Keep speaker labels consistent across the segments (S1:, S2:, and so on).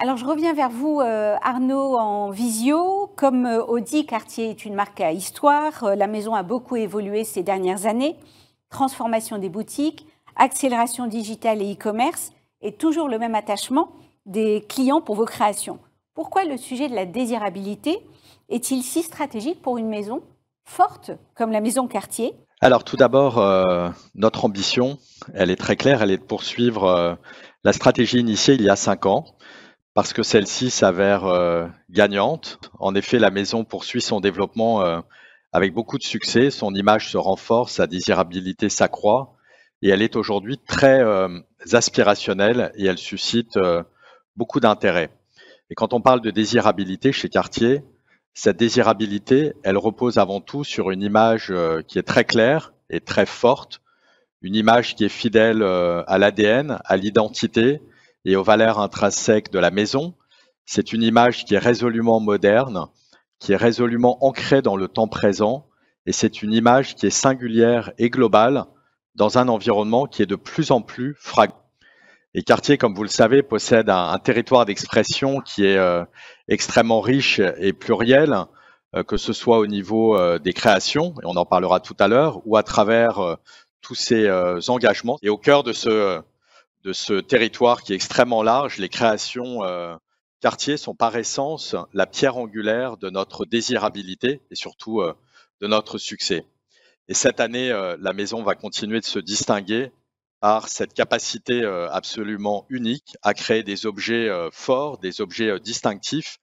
S1: Alors, je reviens vers vous, Arnaud, en visio. Comme Audi, Cartier est une marque à histoire. La maison a beaucoup évolué ces dernières années. Transformation des boutiques, accélération digitale et e-commerce, et toujours le même attachement des clients pour vos créations. Pourquoi le sujet de la désirabilité est-il si stratégique pour une maison forte comme la maison Cartier?
S2: Alors tout d'abord, notre ambition, elle est très claire, elle est de poursuivre la stratégie initiée il y a 5 ans, parce que celle-ci s'avère gagnante. En effet, la maison poursuit son développement avec beaucoup de succès, son image se renforce, sa désirabilité s'accroît, et elle est aujourd'hui très aspirationnelle et elle suscite beaucoup d'intérêt. Et quand on parle de désirabilité chez Cartier, cette désirabilité, elle repose avant tout sur une image qui est très claire et très forte, une image qui est fidèle à l'ADN, à l'identité et aux valeurs intrinsèques de la maison. C'est une image qui est résolument moderne, qui est résolument ancrée dans le temps présent, et c'est une image qui est singulière et globale dans un environnement qui est de plus en plus fragmenté. Et Cartier, comme vous le savez, possède un territoire d'expression qui est extrêmement riche et pluriel, que ce soit au niveau des créations, et on en parlera tout à l'heure, ou à travers tous ces engagements. Et au cœur de ce territoire qui est extrêmement large, les créations Cartier sont par essence la pierre angulaire de notre désirabilité et surtout de notre succès. Et cette année, la maison va continuer de se distinguer par cette capacité absolument unique à créer des objets forts, des objets distinctifs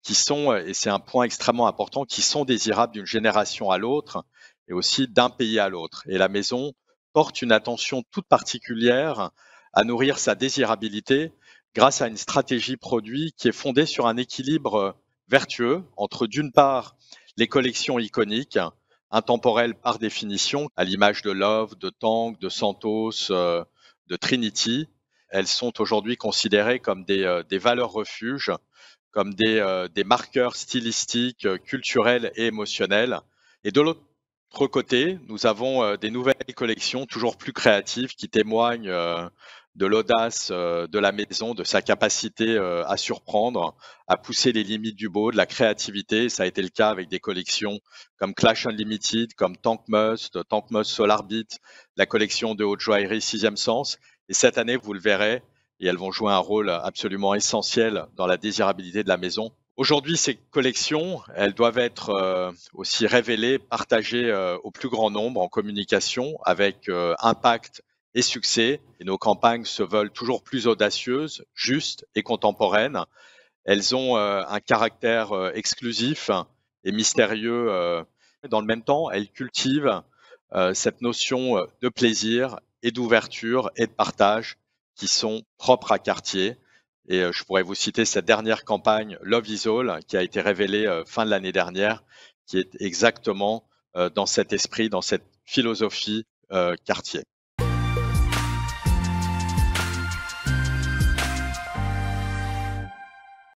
S2: qui sont, et c'est un point extrêmement important, qui sont désirables d'une génération à l'autre et aussi d'un pays à l'autre. Et la maison porte une attention toute particulière à nourrir sa désirabilité grâce à une stratégie produit qui est fondée sur un équilibre vertueux entre, d'une part, les collections iconiques, intemporelles par définition, à l'image de Love, de Tank, de Santos, de Trinity. Elles sont aujourd'hui considérées comme des valeurs refuges, comme des marqueurs stylistiques, culturels et émotionnels. Et de l'autre côté, nous avons des nouvelles collections toujours plus créatives qui témoignent de l'audace de la maison, de sa capacité à surprendre, à pousser les limites du beau, de la créativité. Ça a été le cas avec des collections comme Clash Unlimited, comme Tank Must Solar Beat, la collection de haute joaillerie Sixième Sens. Et cette année, vous le verrez, et elles vont jouer un rôle absolument essentiel dans la désirabilité de la maison. Aujourd'hui, ces collections, elles doivent être aussi révélées, partagées au plus grand nombre en communication avec impact et succès. Et nos campagnes se veulent toujours plus audacieuses, justes et contemporaines. Elles ont un caractère exclusif et mystérieux. Dans le même temps, elles cultivent cette notion de plaisir et d'ouverture et de partage qui sont propres à Cartier. Et je pourrais vous citer cette dernière campagne Love is All qui a été révélée fin de l'année dernière, qui est exactement dans cet esprit, dans cette philosophie Cartier.